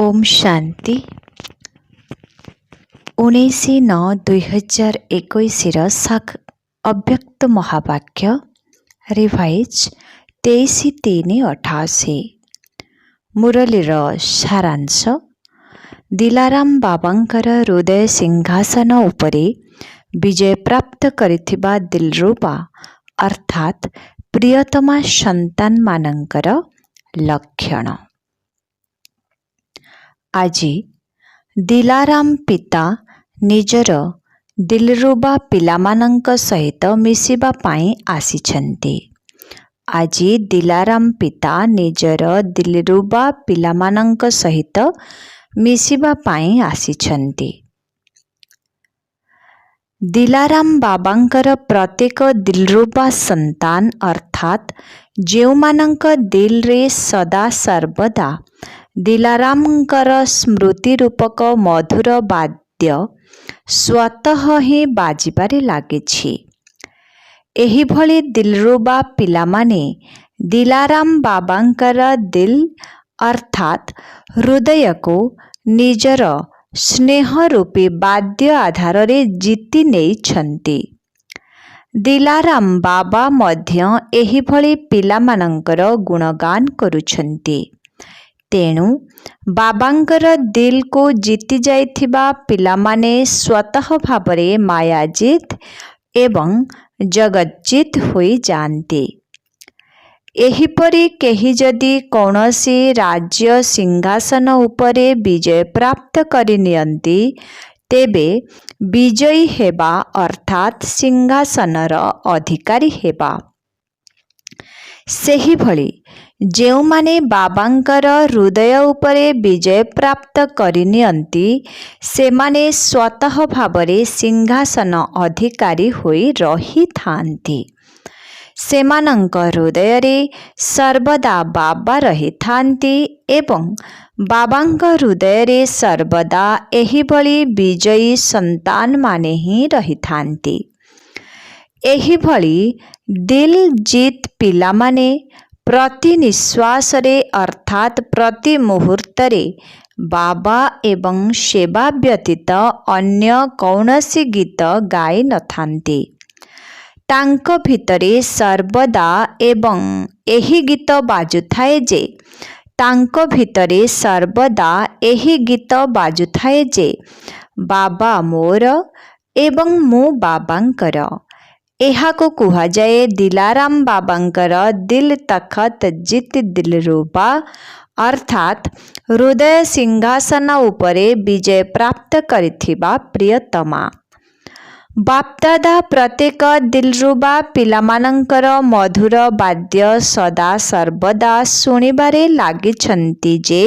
ओम शांति 19/9/2021 साख अव्यक्त महावाक्य रिवाइज 23/3/88। मुरलीर सारांश। दिलाराम बाबांकर हृदय सिंहासन उपरे विजय प्राप्त करिथिबा दिलरुबा अर्थात प्रियतमा संतान मानंकर लक्षण। आज दिलाराम पिता निजर दिलरुबा पिलामानंक सहित मिसिबा पाई आसिछन्ति। आज दिलाराम पिता निजर दिलरुबा पिलामानंक सहित मिसिबा पाई आसिछन्ति। दिलाराम बाबांकर प्रत्येक दिलरुबा संतान अर्थात जेउमानंक दिल रे सदा सर्वदा दिलारामंकर स्मृति रूपक मधुर वाद्य स्वतः ही बाजिबारे लागिछि। एही भली दिलरुबा पिलामाने दिलाराम बाबांकर दिल अर्थात हृदय को निजर स्नेह रूपी वाद्य आधार रे जीति नेइछन्ति। दिलाराम बाबा मध्य एही भली पिलामानंकर गुणगान करुछन्ति। तेणु बाबांकर दिल को जीति जाइथिबा पिलामाने स्वतः भावरे मायाजित एवं जगज्जित होई जान्ति। एहिपरि केही जदि कौनसी राज्य सिंहासन उपरे विजय प्राप्त करिनियन्ति तेबे विजयी हेबा अर्थात सिंहासनर अधिकारी हेबा। सेही भली जेउमाने बाबांकर हृदय उपरे विजय प्राप्त करिनियन्ति सेमाने स्वतः भावरे सिंहासन अधिकारी होई रही थान्ति। सेमानंक हृदय रे सर्वदा बाबा रही थान्ति एवं बाबांक हृदय रे सर्वदा एही भली विजयी संतान माने ही रही थान्ति। एही भली दिल जीत पिलामाने प्रति निश्वास रे अर्थात प्रति मुहूर्त रे बाबा एवं सेवा व्यतीत अन्य कौनसी गीत गाई न थान्ति। तांको भितरे सर्वदा एवं एही गीत बाजुथाए जे तांको भितरे सर्वदा एही गीत बाजुथाए जे बाबा मोर एवं मु बाबांकर। एहाको कुहा जाए दिलाराम बाबांकर दिल तखत जित दिलरुबा अर्थात हृदय सिंहासन उपरे विजय प्राप्त करिथिबा प्रियतमा। बापदादा प्रत्येक दिलरुबा पिलामानंकर मधुर वाद्य सदा सर्वदा शुणिबारे लागिछन्ति जे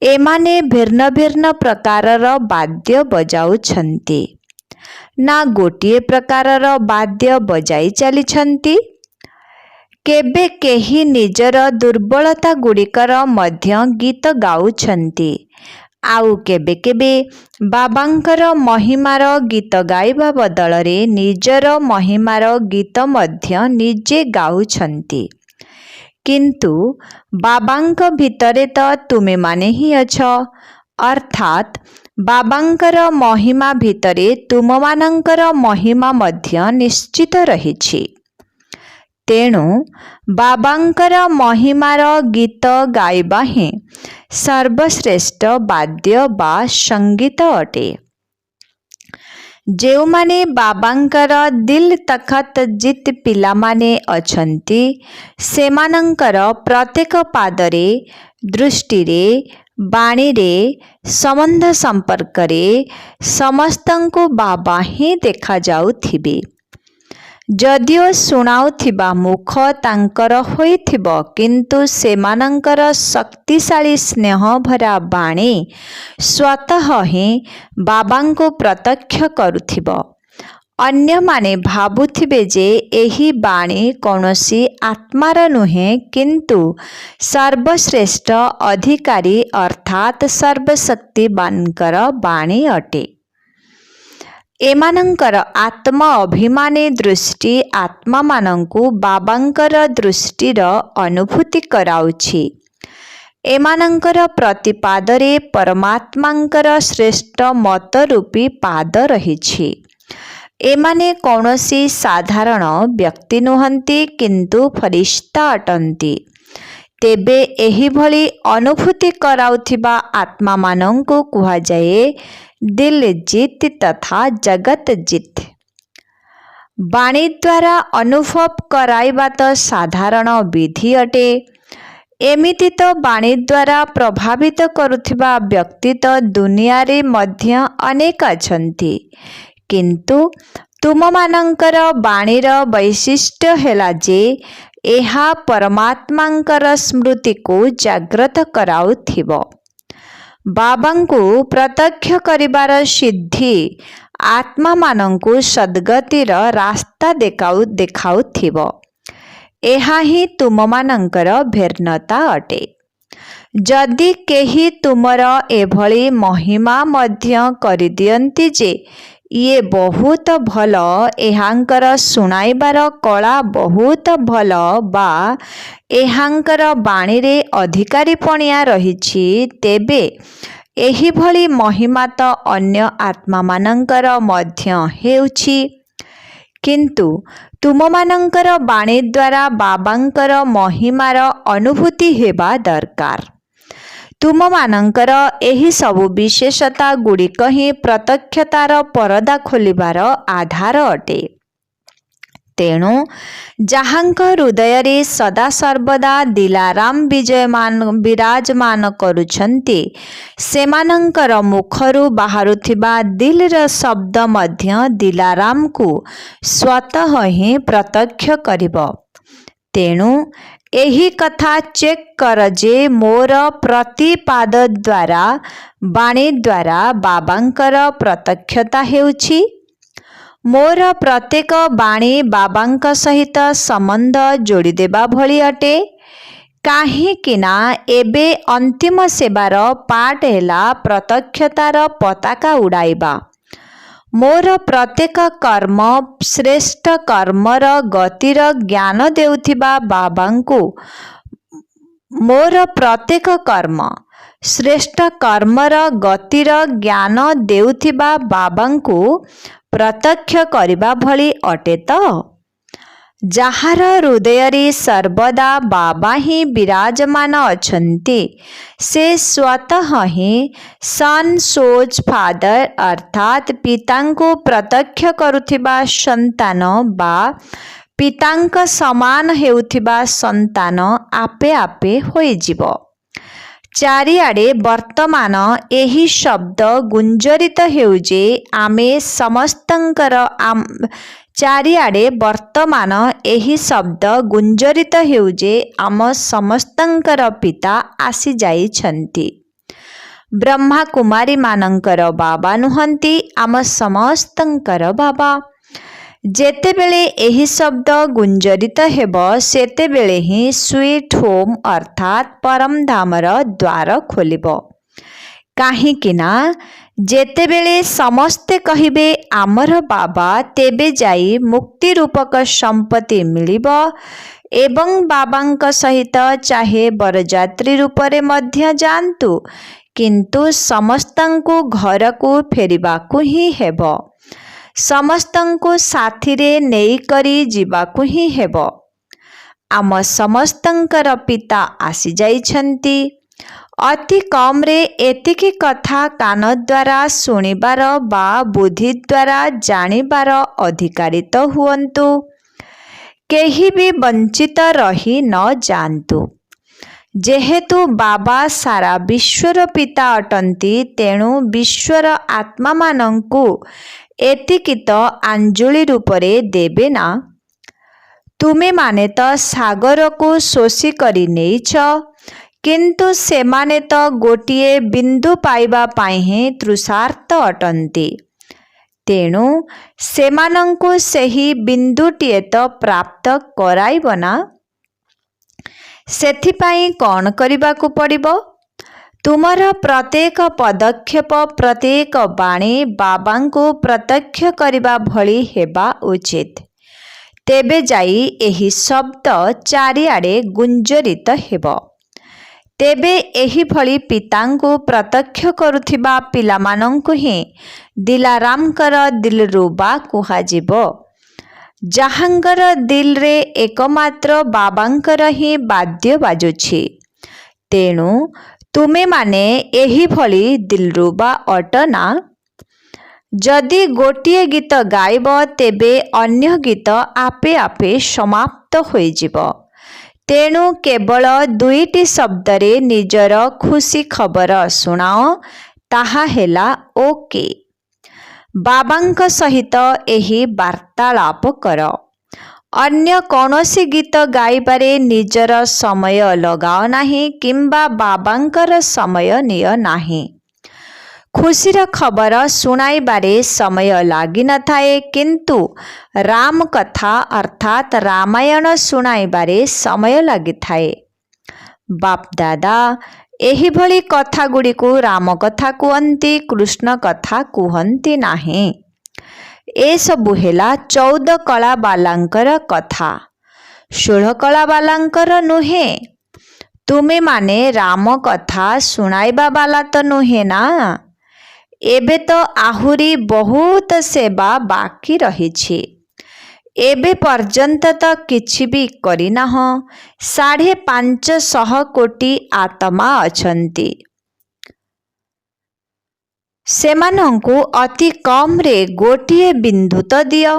एमाने भिन्न भिन्न प्रकारर वाद्य बजाउछन्ति। ना गोटिए प्रकारर वाद्य बजाई चलिछन्ति। केबे केही निजर दुर्बलता गुड़िकर मध्य गीत गाउछन्ति। आउ केबे केबे बाबांकर महिमार गीत गाइबा बदलरे निजर महिमार गीत मध्य निजे गाउछन्ति। किंतु बाबांक भितरे तो तुमे माने ही अछ अर्थात बाबांकर महिमा भितरे तुममानंकर महिमा मध्य निश्चित रहिछि। तेणु बाबांकर महिमार गीत गाइबा ही सर्वश्रेष्ठ वाद्य बा संगीत अटे। जेउमाने बाबांकर दिल तखत जित पिलामाने अछन्ति सेमानंकर प्रत्येक पादरे दृष्टि रे बाणी रे संबंध संपर्क रे समस्तंको बाबा ही देखा जाउथिबे। जदिओ सुनाउथिबा मुख तांकर होइथिबो किंतु सेमानंकर शक्तिशाली स्नेह भरा बाणी स्वतः ही बाबांको प्रत्यक्ष करुथिबो। अन्य माने भाबुथिबे जे एही बाणी कौनसी आत्मार नुहे किंतु सर्वश्रेष्ठ अधिकारी अर्थात सर्वशक्तिवानकर बाणी अटे। एमानंकर आत्मा अभिमानी दृष्टि आत्मा मानंकु बाबांकर दृष्टिर अनुभूति कराउछि। ଏମାନଙ୍କର ପ୍ରତିପାଦରେ ପରମାତ୍ମାଙ୍କର ଶ୍ରେଷ୍ଠ ମତ ରୂପୀ ପାଦ ରହିଛି। ଏମାନେ କୌଣସି ସାଧାରଣ ବ୍ୟକ୍ତି ନୁହନ୍ତି କିନ୍ତୁ ଫରିସ୍ତା ଅଟନ୍ତି। ତେବେ ଏହିଭଳି ଅନୁଭୂତି କରାଉଥିବା ଆତ୍ମାମାନଙ୍କୁ କୁହାଯାଏ ଦିଲ ଜିତ୍ ତଥା ଜଗତ ଜିତ୍। ବାଣୀ ଦ୍ୱାରା ଅନୁଭବ କରାଇବା ତ ସାଧାରଣ ବିଧି ଅଟେ। ଏମିତି ତ ବାଣୀ ଦ୍ୱାରା ପ୍ରଭାବିତ କରୁଥିବା ବ୍ୟକ୍ତି ତ ଦୁନିଆରେ ମଧ୍ୟ ଅନେକ ଅଛନ୍ତି। କିନ୍ତୁ ତୁମମାନଙ୍କର ବାଣୀର ବୈଶିଷ୍ଟ୍ୟ ହେଲା ଯେ ଏହା ପରମାତ୍ମାଙ୍କର ସ୍ମୃତିକୁ ଜାଗ୍ରତ କରାଉଥିବ। ବାବାଙ୍କୁ ପ୍ରତ୍ୟକ୍ଷ କରିବାର ସିଦ୍ଧି ଆତ୍ମାମାନଙ୍କୁ ସଦ୍ଗତିର ରାସ୍ତା ଦେଖାଉଥିବ। ଏହା ହିଁ ତୁମମାନଙ୍କର ଭେର୍ନତା ଅଟେ। ଯଦି କେହି ତୁମର ଏଭଳି ମହିମା ମଧ୍ୟ କରିଦିଅନ୍ତି ଯେ ଇଏ ବହୁତ ଭଲ, ଏହାଙ୍କର ଶୁଣାଇବାର କଳା ବହୁତ ଭଲ ବା ଏହାଙ୍କର ବାଣୀରେ ଅଧିକାରୀପଣିଆ ରହିଛି, ତେବେ ଏହିଭଳି ମହିମା ତ ଅନ୍ୟ ଆତ୍ମାମାନଙ୍କର ମଧ୍ୟ ହେଉଛି। କିନ୍ତୁ ତୁମମାନଙ୍କର ବାଣୀ ଦ୍ୱାରା ବାବାଙ୍କର ମହିମାର ଅନୁଭୂତି ହେବା ଦରକାର। ତୁମମାନଙ୍କର ଏହି ସବୁ ବିଶେଷତା ଗୁଡ଼ିକ ହିଁ ପ୍ରତ୍ୟକ୍ଷତାର ପରଦା ଖୋଲିବାର ଆଧାର ଅଟେ। ତେଣୁ ଯାହାଙ୍କ ହୃଦୟରେ ସଦାସର୍ବଦା ଦିଲାରାମ ବିରାଜମାନ କରୁଛନ୍ତି, ସେମାନଙ୍କର ମୁଖରୁ ବାହାରୁଥିବା ଦିଲ୍ର ଶବ୍ଦ ମଧ୍ୟ ଦିଲାରାମକୁ ସ୍ୱତଃ ହିଁ ପ୍ରତ୍ୟକ୍ଷ କରିବ। ତେଣୁ ଏହି କଥା ଚେକ୍ କର ଯେ ମୋର ପ୍ରତିପାଦ ଦ୍ୱାରା ବାଣୀ ଦ୍ୱାରା ବାବାଙ୍କର ପ୍ରତ୍ୟକ୍ଷତା ହେଉଛି। ମୋର ପ୍ରତ୍ୟେକ ବାଣୀ ବାବାଙ୍କ ସହିତ ସମ୍ବନ୍ଧ ଯୋଡ଼ିଦେବା ଭଳି ଅଟେ। କାହିଁକି ନା ଏବେ ଅନ୍ତିମ ସେବାର ପାଠ ହେଲା ପ୍ରତ୍ୟକ୍ଷତାର ପତାକା ଉଡ଼ାଇବା। ମୋର ପ୍ରତ୍ୟେକ କର୍ମ ଶ୍ରେଷ୍ଠ କର୍ମର ଗତିର ଜ୍ଞାନ ଦେଉଥିବା ବାବାଙ୍କୁ ମୋର ପ୍ରତ୍ୟେକ କର୍ମ ଶ୍ରେଷ୍ଠ କର୍ମର ଗତିର ଜ୍ଞାନ ଦେଉଥିବା ବାବାଙ୍କୁ ପ୍ରତ୍ୟକ୍ଷ କରିବା ଭଳି ଅଟେ ତ? ଯାହାର ହୃଦୟରେ ସର୍ବଦା ବାବା ହିଁ ବିରାଜମାନ ଅଛନ୍ତି, ସେ ସ୍ୱତଃ ହିଁ ସନ୍ ସୋଜ୍ ଫାଦର ଅର୍ଥାତ୍ ପିତାଙ୍କୁ ପ୍ରତ୍ୟକ୍ଷ କରୁଥିବା ସନ୍ତାନ ବା ପିତାଙ୍କ ସମାନ ହେଉଥିବା ସନ୍ତାନ ଆପେ ଆପେ ହୋଇଯିବ। ଚାରିଆଡ଼େ ବର୍ତ୍ତମାନ ଏହି ଶବ୍ଦ ଗୁଞ୍ଜରିତ ହେଉଛି ଆମେ ସମସ୍ତଙ୍କର ଚାରିଆଡ଼େ ବର୍ତ୍ତମାନ ଏହି ଶବ୍ଦ ଗୁଞ୍ଜରିତ ହେଉଛି ଆମ ସମସ୍ତଙ୍କର ପିତା ଆସିଯାଇଛନ୍ତି। ବ୍ରହ୍ମା କୁମାରୀମାନଙ୍କର ବାବା ନୁହନ୍ତି, ଆମ ସମସ୍ତଙ୍କର ବାବା। ଯେତେବେଳେ ଏହି ଶବ୍ଦ ଗୁଞ୍ଜରିତ ହେବ, ସେତେବେଳେ ହିଁ ସ୍ୱିଟ୍ ହୋମ୍ ଅର୍ଥାତ୍ ପରମଧାମର ଦ୍ୱାର ଖୋଲିବ। କାହିଁକି ନା ଯେତେବେଳେ ସମସ୍ତେ କହିବେ ଆମର ବାବା, ତେବେ ଯାଇ ମୁକ୍ତି ରୂପକ ସମ୍ପତ୍ତି ମିଳିବ ଏବଂ ବାବାଙ୍କ ସହିତ ଚାହେ ବରଯାତ୍ରୀ ରୂପରେ ମଧ୍ୟ ଯାଆନ୍ତୁ, କିନ୍ତୁ ସମସ୍ତଙ୍କୁ ଘରକୁ ଫେରିବାକୁ ହିଁ ହେବ। ସମସ୍ତଙ୍କୁ ସାଥିରେ ନେଇକରି ଯିବାକୁ ହିଁ ହେବ। ଆମ ସମସ୍ତଙ୍କର ପିତା ଆସିଯାଇଛନ୍ତି। ଅତି କମ୍ରେ ଏତିକି କଥା କାନ ଦ୍ୱାରା ଶୁଣିବାର ବା ବୁଦ୍ଧି ଦ୍ୱାରା ଜାଣିବାର ଅଧିକାରୀ ତ ହୁଅନ୍ତୁ। କେହି ବି ବଞ୍ଚିତ ରହି ନ ଯାଆନ୍ତୁ। ଯେହେତୁ ବାବା ସାରା ବିଶ୍ୱର ପିତା ଅଟନ୍ତି, ତେଣୁ ବିଶ୍ୱର ଆତ୍ମାମାନଙ୍କୁ ଏତିକି ତ ଆଞ୍ଜଳି ରୂପରେ ଦେବେ ନା। ତୁମେମାନେ ତ ସାଗରକୁ ଶୋଷି କରି ନେଇଛ, କିନ୍ତୁ ସେମାନେ ତ ଗୋଟିଏ ବିନ୍ଦୁ ପାଇବା ପାଇଁ ହିଁ ତୃଷାର୍ତ୍ତ ଅଟନ୍ତି। ତେଣୁ ସେମାନଙ୍କୁ ସେହି ବିନ୍ଦୁଟିଏ ତ ପ୍ରାପ୍ତ କରାଇବ ନା। ସେଥିପାଇଁ କ'ଣ କରିବାକୁ ପଡ଼ିବ? ତୁମର ପ୍ରତ୍ୟେକ ପଦକ୍ଷେପ, ପ୍ରତ୍ୟେକ ବାଣୀ ବାବାଙ୍କୁ ପ୍ରତ୍ୟକ୍ଷ କରିବା ଭଳି ହେବା ଉଚିତ। ତେବେ ଯାଇ ଏହି ଶବ୍ଦ ଚାରିଆଡ଼େ ଗୁଞ୍ଜରିତ ହେବ। ତେବେ ଏହିଭଳି ପିତାଙ୍କୁ ପ୍ରତ୍ୟକ୍ଷ କରୁଥିବା ପିଲାମାନଙ୍କୁ ହିଁ ଦିଲାରାମଙ୍କର ଦିଲରୁବା କୁହାଯିବ। ଯାହାଙ୍କର ଦିଲରେ ଏକମାତ୍ର ବାବାଙ୍କର ହିଁ ବାଦ୍ୟ ବାଜୁଛି। ତେଣୁ ତୁମେମାନେ ଏହିଭଳି ଦିଲରୁବା ଅଟ ନା? ଯଦି ଗୋଟିଏ ଗୀତ ଗାଇବ ତେବେ ଅନ୍ୟ ଗୀତ ଆପେ ଆପେ ସମାପ୍ତ ହୋଇଯିବ। ତେଣୁ କେବଳ ଦୁଇଟି ଶବ୍ଦରେ ନିଜର ଖୁସି ଖବର ଶୁଣାଅ, ତାହା ହେଲା ଓକେ। ବାବାଙ୍କ ସହିତ ଏହି ବାର୍ତ୍ତାଳାପ କର। ଅନ୍ୟ କୌଣସି ଗୀତ ଗାଇବାରେ ନିଜର ସମୟ ଲଗାଅ ନାହିଁ କିମ୍ବା ବାବାଙ୍କର ସମୟ ନିଅ ନାହିଁ। ଖୁସିର ଖବର ଶୁଣାଇବାରେ ସମୟ ଲାଗିନଥାଏ, କିନ୍ତୁ ରାମ କଥା ଅର୍ଥାତ୍ ରାମାୟଣ ଶୁଣାଇବାରେ ସମୟ ଲାଗିଥାଏ। ବାପଦାଦା ଏହିଭଳି କଥାଗୁଡ଼ିକୁ ରାମ କଥା କୁହନ୍ତି, କୃଷ୍ଣ କଥା କୁହନ୍ତି ନାହିଁ। ଏସବୁ ହେଲା 14 କଳାବାଲାଙ୍କର କଥା, 16 କଳାବାଲାଙ୍କର ନୁହେଁ। ତୁମେମାନେ ରାମ କଥା ଶୁଣାଇବା ବାଲା ତ ନୁହେଁ ନା। ଏବେ ତ ଆହୁରି ବହୁତ ସେବା ବାକି ରହିଛି। ଏବେ ପର୍ଯ୍ୟନ୍ତ ତ କିଛି ବି କରିନାହଁ। 550 କୋଟି ଆତ୍ମା ଅଛନ୍ତି। ସେମାନଙ୍କୁ ଅତି କମ୍ରେ ଗୋଟିଏ ବିନ୍ଦୁ ତ ଦିଅ।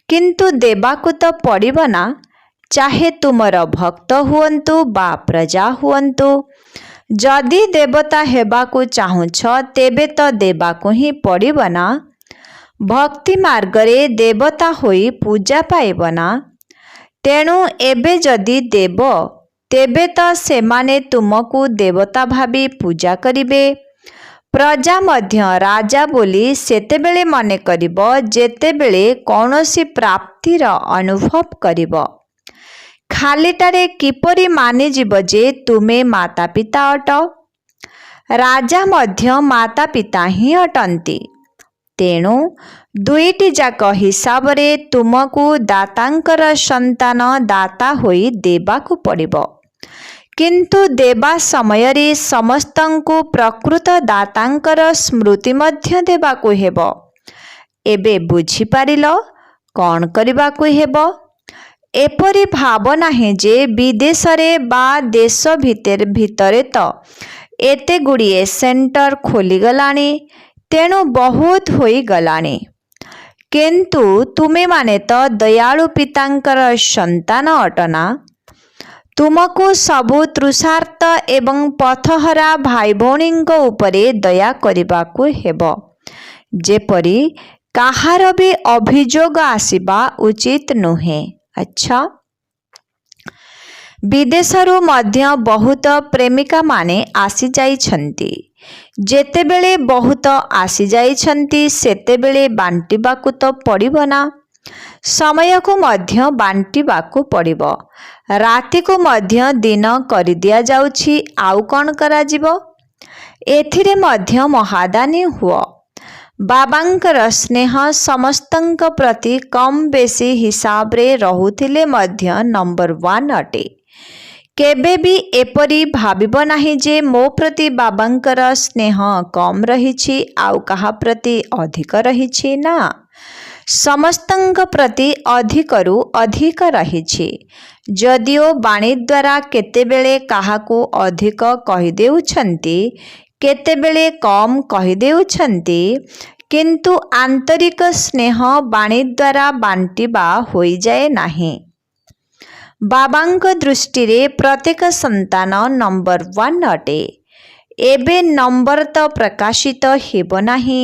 କିନ୍ତୁ ଦେବାକୁ ତ ପଡ଼ିବ ନା, ଚାହେ ତୁମର ଭକ୍ତ ହୁଅନ୍ତୁ ବା ପ୍ରଜା ହୁଅନ୍ତୁ। ଯଦି ଦେବତା ହେବାକୁ ଚାହୁଁଛ ତେବେ ତ ଦେବାକୁ ହିଁ ପଡ଼ିବ ନା। ଭକ୍ତି ମାର୍ଗରେ ଦେବତା ହୋଇ ପୂଜା ପାଇବ ନା। ତେଣୁ ଏବେ ଯଦି ଦେବ, ତେବେ ତ ସେମାନେ ତୁମକୁ ଦେବତା ଭାବି ପୂଜା କରିବେ। ପ୍ରଜା ମଧ୍ୟ ରାଜା ବୋଲି ସେତେବେଳେ ମନେ କରିବ ଯେତେବେଳେ କୌଣସି ପ୍ରାପ୍ତିର ଅନୁଭବ କରିବ। ଖାଲିଟାରେ କିପରି ମାନିଯିବ ଯେ ତୁମେ ମାତା ପିତା ଅଟ? ରାଜା ମଧ୍ୟ ମାତା ପିତା ହିଁ ଅଟନ୍ତି। ତେଣୁ ଦୁଇଟି ଯାକ ହିସାବରେ ତୁମକୁ ଦାତାଙ୍କର ସନ୍ତାନ ଦାତା ହୋଇ ଦେବାକୁ ପଡ଼ିବ। କିନ୍ତୁ ଦେବା ସମୟରେ ସମସ୍ତଙ୍କୁ ପ୍ରକୃତ ଦାତାଙ୍କର ସ୍ମୃତି ମଧ୍ୟ ଦେବାକୁ ହେବ। ଏବେ ବୁଝିପାରିଲ କ'ଣ କରିବାକୁ ହେବ? ଏପରି ଭାବ ନାହିଁ ଯେ ବିଦେଶରେ ବା ଦେଶ ଭିତରେ ତ ଏତେ ଗୁଡ଼ିଏ ସେଣ୍ଟର ଖୋଲିଗଲାଣି, ତେଣୁ ବହୁତ ହୋଇଗଲାଣି। କିନ୍ତୁ ତୁମେମାନେ ତ ଦୟାଳୁ ପିତାଙ୍କର ସନ୍ତାନ ଅଟ ନା। ତୁମକୁ ସବୁ ତୃଷାର୍ତ୍ତ ଏବଂ ପଥହରା ଭାଇ ଭଉଣୀଙ୍କ ଉପରେ ଦୟା କରିବାକୁ ହେବ, ଯେପରି କାହାର ବି ଅଭିଯୋଗ ଆସିବା ଉଚିତ ନୁହେଁ। ଆଚ୍ଛା, ବିଦେଶରୁ ମଧ୍ୟ ବହୁତ ପ୍ରେମିକାମାନେ ଆସିଯାଇଛନ୍ତି। ଯେତେବେଳେ ବହୁତ ଆସିଯାଇଛନ୍ତି ସେତେବେଳେ ବାଣ୍ଟିବାକୁ ତ ପଡ଼ିବ ନା। ସମୟକୁ ମଧ୍ୟ ବାଣ୍ଟିବାକୁ ପଡ଼ିବ। ରାତିକୁ ମଧ୍ୟ ଦିନ କରିଦିଆଯାଉଛି, ଆଉ କ'ଣ କରାଯିବ? ଏଥିରେ ମଧ୍ୟ ମହାଦାନୀ ହୁଅ। ବାବାଙ୍କର ସ୍ନେହ ସମସ୍ତଙ୍କ ପ୍ରତି କମ୍ ବେଶୀ ହିସାବରେ ରହୁଥିଲେ ମଧ୍ୟ ନମ୍ବର 1 ଅଟେ। କେବେ ବି ଏପରି ଭାବିବ ନାହିଁ ଯେ ମୋ ପ୍ରତି ବାବାଙ୍କର ସ୍ନେହ କମ୍ ରହିଛି, ଆଉ କାହା ପ୍ରତି ଅଧିକ ରହିଛି। ନା, ସମସ୍ତଙ୍କ ପ୍ରତି ଅଧିକରୁ ଅଧିକ ରହିଛି। ଯଦିଓ ବାଣୀ ଦ୍ୱାରା କେତେବେଳେ କାହାକୁ ଅଧିକ କହିଦେଉଛନ୍ତି, କେତେବେଳେ କମ୍ କହିଦେଉଛନ୍ତି, କିନ୍ତୁ ଆନ୍ତରିକ ସ୍ନେହ ବାଣୀ ଦ୍ୱାରା ବାଣ୍ଟିବା ହୋଇଯାଏ ନାହିଁ। ବାବାଙ୍କ ଦୃଷ୍ଟିରେ ପ୍ରତ୍ୟେକ ସନ୍ତାନ ନମ୍ବର 1 ଅଟେ। ଏବେ ନମ୍ବର ତ ପ୍ରକାଶିତ ହେବ ନାହିଁ।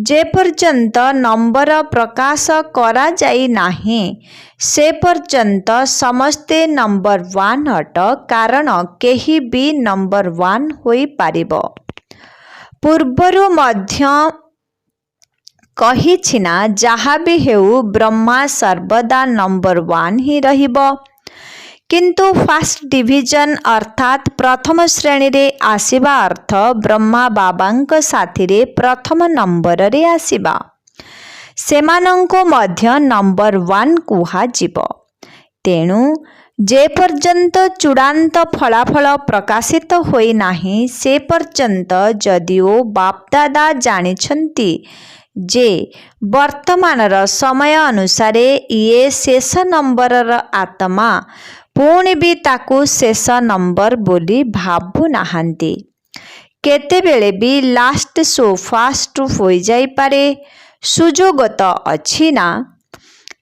ଯେପର୍ଯ୍ୟନ୍ତ ନମ୍ବର ପ୍ରକାଶ କରାଯାଇ ନାହିଁ ସେ ପର୍ଯ୍ୟନ୍ତ ସମସ୍ତେ ନମ୍ବର 1 ଅଟ, କାରଣ କେହି ବି ନମ୍ବର 1 ହୋଇପାରିବ। ପୂର୍ବରୁ ମଧ୍ୟ କହିଛି ନା, ଯାହା ବି ହେଉ ବ୍ରହ୍ମା ସର୍ବଦା ନମ୍ବର 1 ହିଁ ରହିବ। କିନ୍ତୁ ଫାଷ୍ଟ ଡିଭିଜନ ଅର୍ଥାତ୍ ପ୍ରଥମ ଶ୍ରେଣୀରେ ଆସିବା ଅର୍ଥ ବ୍ରହ୍ମା ବାବାଙ୍କ ସାଥିରେ ପ୍ରଥମ ନମ୍ବରରେ ଆସିବା। ସେମାନଙ୍କୁ ମଧ୍ୟ ନମ୍ବର 1 କୁହାଯିବ। ତେଣୁ जे पर्यंत चूड़ांत फलाफल प्रकाशित होई नाही से पर्यंत जदिओ बापदादा जानिछंती जे वर्तमानर समय अनुसारे ये शेष नंबरर आत्मा पुणी भी ताकू शेष नंबर बोली भाबु नाहांती। केतेबेले भी लास्ट शो फास्ट होई जाई पारे, सुजोग तो अछि ना।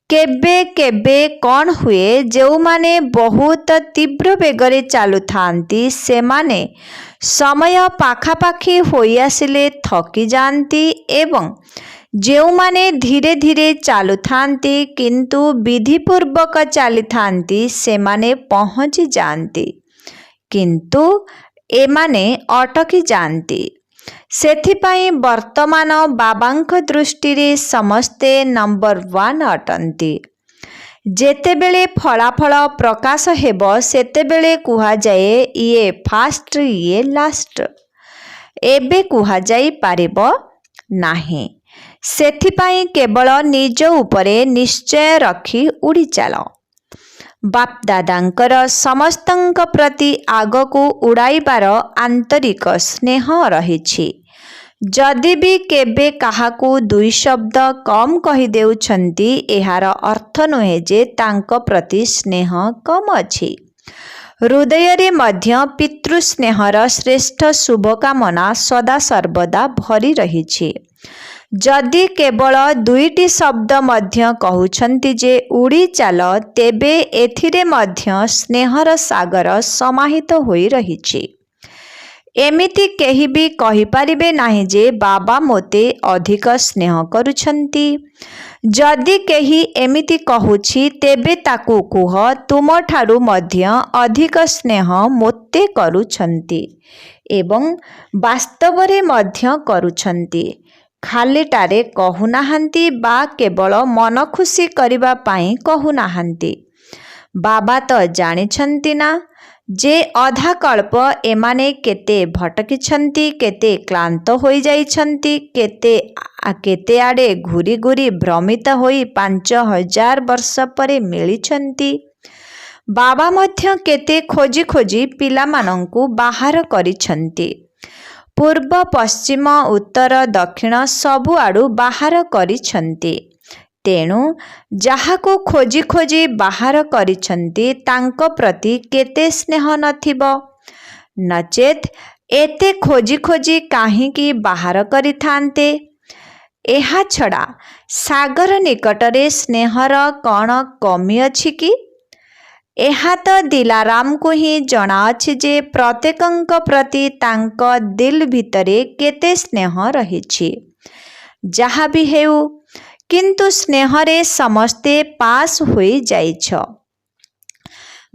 केबे केबे कौन हुए जो माने बहुत तीव्र बेगरे चालू थांती से माने समय पाखापाखी होई आसिले थकी जाती एवं जो माने धीरे धीरे चालू थांती किंतु विधिपूर्वक चली थांती से माने पहुंची जाती किंतु एमाने अटकी जाती। सेथिपाई वर्तमान बाबांक दृष्टि रे समस्ते नंबर 1 अटंती। जेतेबेले फलाफल प्रकाश हेबो सेतेबेले कुहा जाए ये फास्ट ये लास्ट। एबे कुहा जाई पारिबो नाही। सेथिपाई केवल निज उपरे निश्चय रखी उड़ी चलो। बाप दादांकर समस्तंक प्रति आगको उड़ाइबार आंतरिक स्नेह रहिछि। जदि भी केबे काहाकू दुई शब्द कम कही देउछंती एहार अर्थ नुहे जे तांको प्रति स्नेह कम अछि। हृदय रे मध्य पितृ स्नेहर श्रेष्ठ शुभकामना सदा सर्वदा भरी रहिछि। जदि केवल दुईटी शब्द मध्य कहउछंती जे उड़ी चाल तेबे एथिरे मध्य स्नेहर सागर समाहित होई रहिछि। एमिति केही भी कहि पारिबे नाही जे बाबा मोते अधिक स्नेह करुछंती। जदि केही एमिति कहूछि तेबे ताकू कुह तुम ठारू मध्य अधिक स्नेह मोते करुछंती एवं वास्तवरे मध्य करुछंती। खालीटारे कहूनाहांती बा केवल मन खुशी करिबा पाई कहूनाहांती। बाबा तो जानिछंती ना जे अधा कल्प एमाने केते भटकिछंती, केते क्लांत होई जाइछंती, केते आड़े घूरी घूरी भ्रमित होई 5000 वर्ष परे मिलिछंती। बाबा मध्य केते खोजी खोजी पिलामानंकु बाहर करिछंती। पूर्व पश्चिम उत्तर दक्षिण सबु आड़ू बाहर करिछंती। तेणु जहाको खोजी खोजी बाहर करिछंती तांको प्रति केते स्नेह नथिबो। नचेत एते खोजी खोजी काहींकी बाहर करिथांते। एहा छड़ा सागर निकटरे स्नेहर कौन कमी अछि कि? एहा तो दिलाराम को ही जना अछि जे प्रत्येकंक प्रति तांक दिल भितरे केते स्नेह रहिछि। जहा भी हेउ किंतु स्नेहरे समस्ते पास होई जाइछ।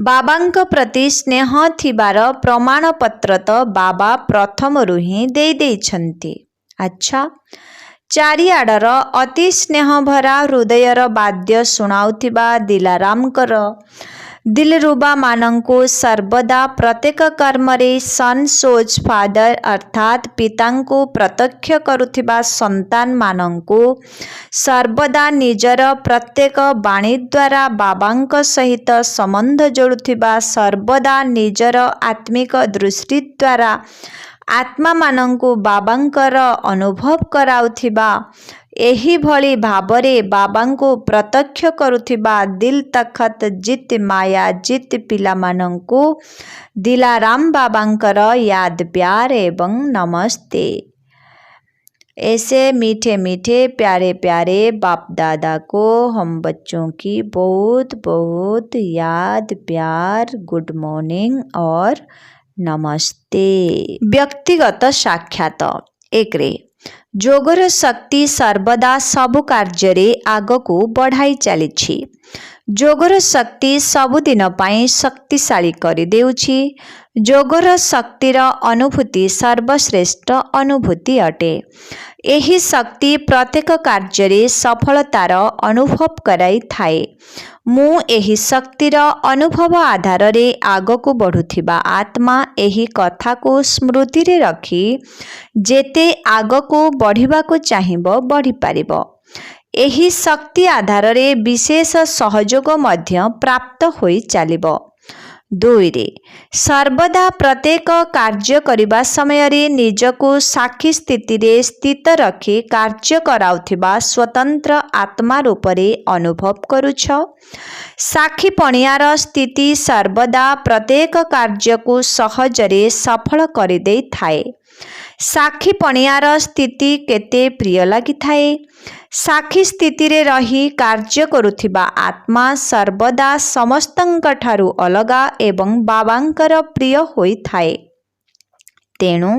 बाबांक प्रति स्नेह थिबार प्रमाण पत्र तो बाबा प्रथमरु ही देई देइछंती। अच्छा, चारिआडर अति स्नेह भरा हृदयर वाद्य सुनाउथिबा दिलारामकर दिलरुबा मानंको सर्वदा प्रत्येक कर्मरे सन सोच फादर अर्थात पितांको प्रत्यक्ष करुथिबा संतान मानंको सर्वदा निजर प्रत्येक बाणी द्वारा बाबांक सहित संबंध जोड़ुथिबा सर्वदा निजर आत्मिक दृष्टि द्वारा आत्मा मानंको बाबांकर अनुभव कराउथिबा एही भली भावरे बाबांको प्रत्यक्ष करुथिबा दिल तखत जित माया जित पिला मानंको दिलाराम बाबांकर याद प्यार एवं नमस्ते। ऐसे मीठे मीठे प्यारे प्यारे बाप दादा को हम बच्चों की बहुत बहुत याद प्यार गुड मॉर्निंग और नमस्ते। व्यक्तिगत साक्षात। एकरे जोगर शक्ति सर्वदा सबु कार्य आगको बढ़ाई चली। जोगर शक्ति सबुदिन पाई शक्तिशाली कर देउछि। जोगर शक्तिर अनुभूति सर्वश्रेष्ठ अनुभूति अटे। एही शक्ति प्रत्येक कार्य सफलतार अनुभव कराई थाए। मु एही शक्तिर अनुभव आधार रे आगको बढ़ुथिबा आत्मा एही कथा को स्मृति रे रखी जेते आगको बढ़िबा को चाहिबो बढ़ी पारिबो। एही शक्ति आधार रे विशेष सहयोग मध्य प्राप्त होई चलिबो। दुईरे सर्वदा प्रत्येक कार्य करिबा समय रे निजको साक्षी स्थिति रे स्थित रखी कार्य कराउथिबा स्वतंत्र आत्मा रूप रे अनुभव करुछ। साक्षी पणियार स्थिति सर्वदा प्रत्येक कार्य को सहज रे सफल करि देई थाए। साक्षी पणियार स्थिति केते प्रिय लागि थाए। साक्षी स्थिति रे रही कार्य करुथिबा आत्मा सर्वदा समस्तंक ठारू अलगा एवं बाबांकर प्रिय होई थाए। तेणु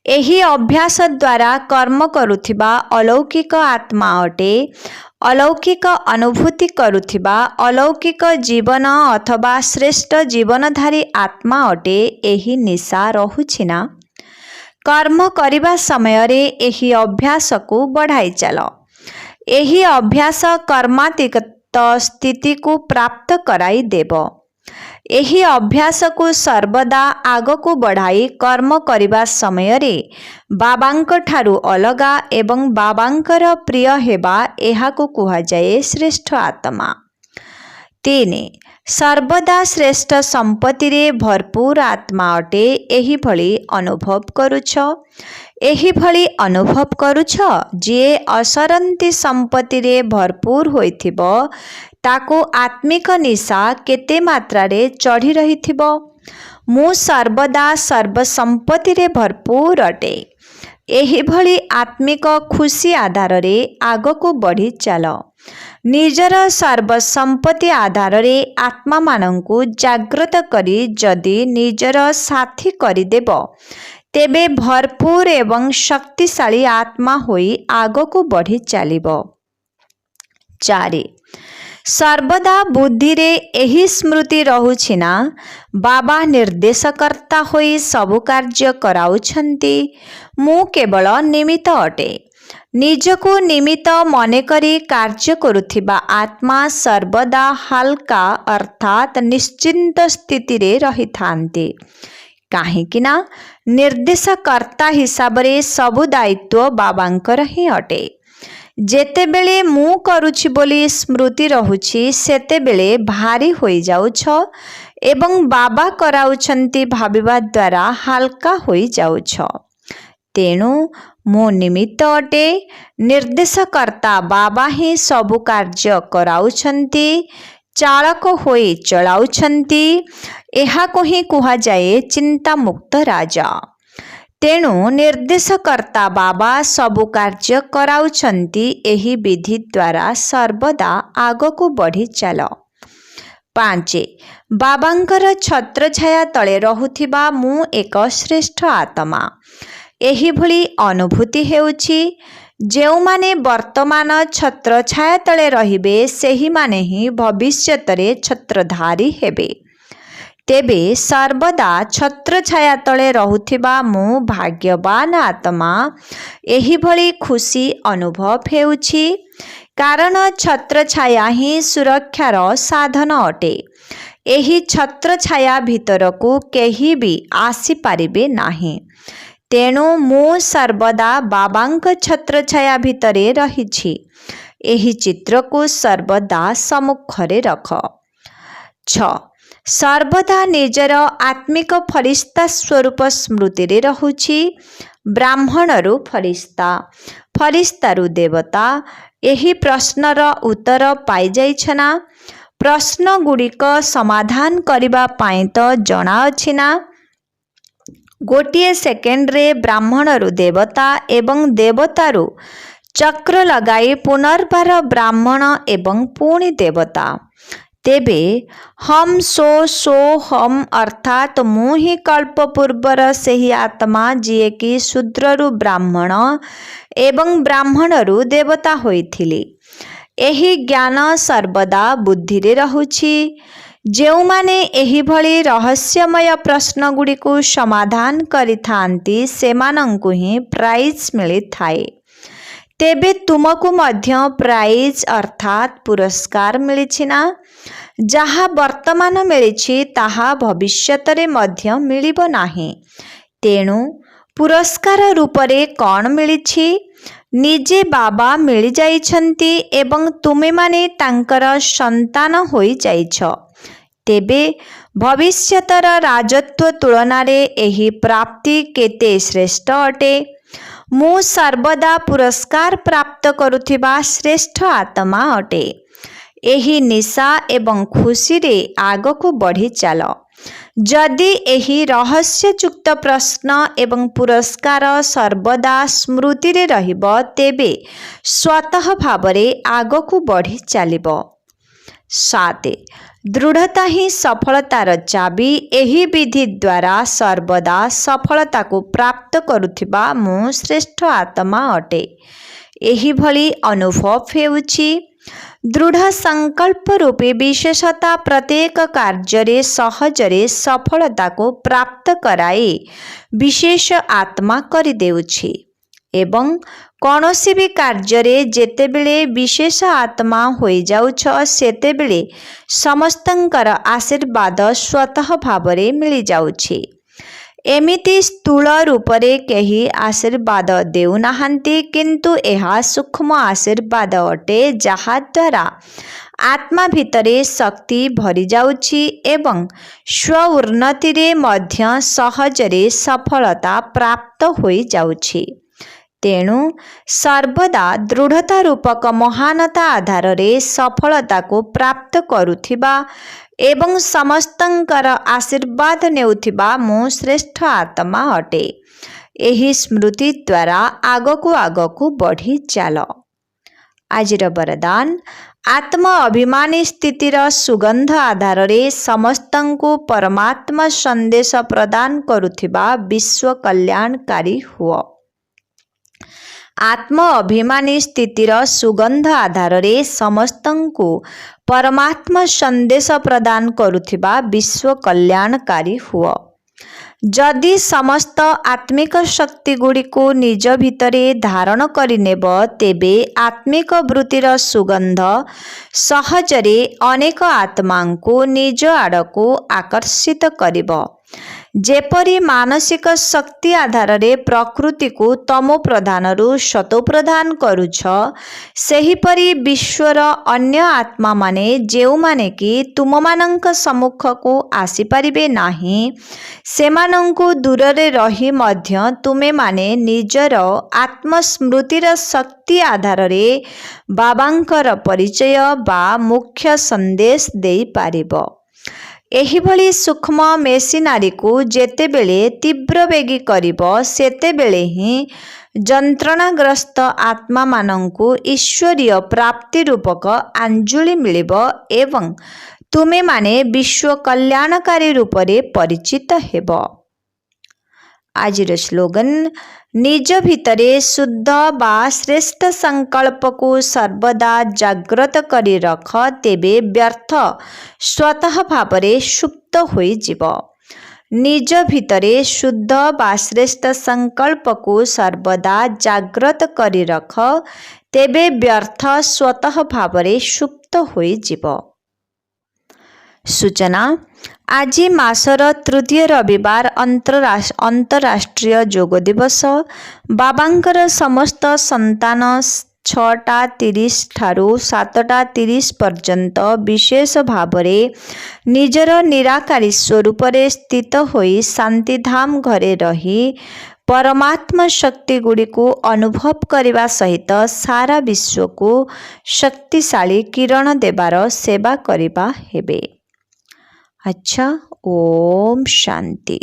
एही अभ्यास द्वारा कर्म करुथिबा अलौकिक आत्मा अटे। अलौकिक अनुभूति करुथिबा अलौकिक जीवन अथवा श्रेष्ठ जीवनधारी आत्मा अटे। एही निशा रहुछि ना? कर्म करिबा समय रे एही अभ्यास को बढ़ाई चल। एही अभ्यास कर्मातीत स्थिति को प्राप्त कराई देव। एही अभ्यास को सर्वदा आग को बढ़ाई कर्म करिबा समय रे बाबांक ठारू अलगा एवं बाबांकर प्रिय हेबा एहा को कुहा जाए श्रेष्ठ आत्मा। 3 सर्वदा श्रेष्ठ संपत्ति रे भरपूर आत्मा अटे। एही भली अनुभव करुछ। एही भली अनुभव करुछ जे असरंती संपत्ति रे भरपूर होइथिबो ताको आत्मिक निशा केते मात्रा रे चढ़ी रहिथिबो। मु सर्वदा सर्व संपत्ति रे भरपूर अटे। एही भली आत्मिक खुशी आधार रे आग को बढ़ी चल। निजर सर्व संपत्ति आधार रे आत्मा मानंकु जागृत करी जदि निजर साथी करि देब तेबे भरपूर एवं शक्तिशाली आत्मा होई आग को बढ़ी चलिबो। 4 सर्वदा बुद्धि रे एही स्मृति रहुछि ना? बाबा निर्देशकर्ता होई सबु कार्य कराउछन्ति। मु केवल निमित्त अटे। निजको निमित्त मने करी कार्य करुथिबा आत्मा सर्वदा हल्का अर्थात निश्चिंत स्थिति रे रहिथान्ति। काहेकि ना निर्देशकर्ता हिसाब रे सबु दायित्व बाबांकर ही अटे। जेतेबेले मु करुछि बोली स्मृति रहुछि सेतेबेले भारी होई जाउछ एवं बाबा कराउछन्ति भाबिबा द्वारा हल्का होई जाउछ। तेणु मो निमित्त अटे। निर्देशकर्ता बाबा ही सबु कार्य कराउछन्ति, चालक होई चलाउछन्ति। एहा को ही कुहा जाए चिंता मुक्त राजा। तेणु निर्देशकर्ता बाबा सबु कार्य कराउछन्ति। एही विधि द्वारा सर्वदा आग को बढ़ी चल। 5 बाबांकर छत्र छाया तले रहुथिबा मु एक श्रेष्ठ आत्मा। एही भली अनुभूति हेउछि। जेउमाने वर्तमान छत्र छाया तले रहिबे सेही माने ही भविष्यतरे छत्रधारी हेबे। तेबे सर्वदा छत्र छाया तले रहुथिबा मु भाग्यवान आत्मा। एही भली खुशी अनुभव हेउछि। कारण छत्र छाया ही सुरक्षार साधन अटे। एही छत्र छाया भितर को केही भी आसी पारिबे नाही। तेणु मु सर्वदा बाबांक छत्र छाया भितरे रहिछि। एही चित्र को सर्वदा सम्मुखरे रख। 6 सर्वदा निजर आत्मिक फरिश्ता स्वरूप स्मृति रे रहुछि। ब्राह्मणरु फरिश्ता, फरिश्तारु देवता। एही प्रश्नर उत्तर पाई जाइछ ना? प्रश्न गुड़िक समाधान करिबा पाई तो जଣା अछि ना? गोटिए सेकेंड रे ब्राह्मणरु देवता एवं देवतारु चक्र लगाई पुनर्बार ब्राह्मण एवं पुणी देवता। तेबे हम सो हम अर्थात मु ही कल्प पूर्वर सेही आत्मा जिए कि शूद्ररु ब्राह्मण एवं ब्राह्मणरु देवता होइथिली। एही ज्ञान सर्वदा बुद्धि रे रहुछि। जेउमाने एही भली रहस्यमय प्रश्न गुडी को समाधान करिथांती सेमानंकु ही प्राइज मिली थाए। तेबे तुमको मध्य प्राइज अर्थात पुरस्कार मिलिछि ना? जहा वर्तमान मिलिछि ताहा भविष्यतरे मध्य मिलिबो नाही। तेणु पुरस्कार रूपरे कौन मिलिछि? निजे बाबा मिली जाइछन्ति एवं तुमे माने तांकर संतान होई जाइछ। तेबे भविष्यतर राजत्व तुलनारे एही प्राप्ति केते श्रेष्ठ अटे। मु सर्वदा पुरस्कार प्राप्त करुथिबा श्रेष्ठ आत्मा अटे। एही निशा एवं खुशी रे आगको बढ़ी चल। जदि एही रहस्ययुक्त प्रश्न एवं पुरस्कार सर्वदा स्मृति रे रहिबो तेबे स्वतः भावरे आगको बढ़ी चलिबो। 7 दृढ़ता ही सफलतार चाबी। एही विधि द्वारा सर्वदा सफलता को प्राप्त करुथिबा मु श्रेष्ठ आत्मा अटे। एही भली अनुभव हेउछि। दृढ़ संकल्प रूपी विशेषता प्रत्येक कार्य सहजरे सफलता को प्राप्त कराई विशेष आत्मा करि देउछि एवं कौनसी भी कार्य जेतेबेले विशेष आत्मा होई जाउछ सेतेबेले समस्तंकर आशीर्वाद स्वतः भावरे मिली जाउछि। एमिति स्थूल रूपरे केही आशीर्वाद देउ नाहंती, किंतु एहा सूक्ष्म आशीर्वाद अटे जहा द्वारा आत्मा भितरे शक्ति भरी जाउछि एवं स्व उन्नति रे मध्य सहजरे सफलता प्राप्त होई जाउछि। तेणु सर्वदा दृढ़ता रूपक महानता आधार रे सफलता को प्राप्त करुथिबा एवं समस्तंकर आशीर्वाद नेउथिबा मु श्रेष्ठ आत्मा अटे। एही स्मृति द्वारा आगको बढ़ी चल। आजिर वरदान आत्म अभिमानी स्थितिर सुगंध आधार रे समस्तंकु परमात्मा संदेश प्रदान करुथिबा विश्व कल्याणकारी हुओ। आत्म अभिमानी स्थितिर सुगंध आधार रे समस्तंकु परमात्मा संदेश प्रदान करुथिबा विश्व कल्याणकारी हुओ। जदि समस्त आत्मिक शक्ति गुड़ी को निज भितरे धारण करिनेब तेबे आत्मिक वृत्तिर सुगंध सहजरे अनेक आत्मा को निज आड़को आकर्षित करिब। जेपरी मानसिक शक्ति आधार रे प्रकृति को तमो प्रधान रु सतो प्रदान करुछ, सेहीपरि विश्वर अन्य आत्मा माने जेउ माने कि तुम मानंक सम्मुख को आसी परिबे नाही, सेमानंकु दूररे रही मध्य तुमे माने निजर आत्मस्मृतिर शक्ति आधार रे बाबांकर परिचय बा मुख्य संदेश देई पारिबो। एही भली सूक्ष्म मेसिनारी को जेतेबेले तीव्र बेगी करिबो सेतेबेले ही जंत्रणाग्रस्त आत्मा मानंकु ईश्वरीय प्राप्ति रूपक आंजुली मिलिबो एवं तुमे माने विश्व कल्याणकारी रूपरे परिचित हेबो। आजिर स्लोगन निज भितरे शुद्ध बा श्रेष्ठ संकल्प को सर्वदा जागृत करी रख, तेबे व्यर्थ स्वतः भावरे सुप्त होई जिवो। निज भितरे शुद्ध बा श्रेष्ठ संकल्प को सर्वदा जागृत करी रख, तेबे व्यर्थ स्वतः भावरे सुप्त होई जिवो। सूचना आज मासर तृतीय रविवार अंतरराष्ट्रीय योग दिवस। बाबांकर समस्त संतान 6:30 ठारू 7:30 पर्यंत विशेष भावरे निजर निराकारी स्वरूप रे स्थित होई शांतिधाम घरे रही परमात्मा शक्ति गुड़ी को अनुभव करने सहित सारा विश्व को शक्तिशाली किरण देवार सेवा करबा हेबे। अच्छा, ओम शांति।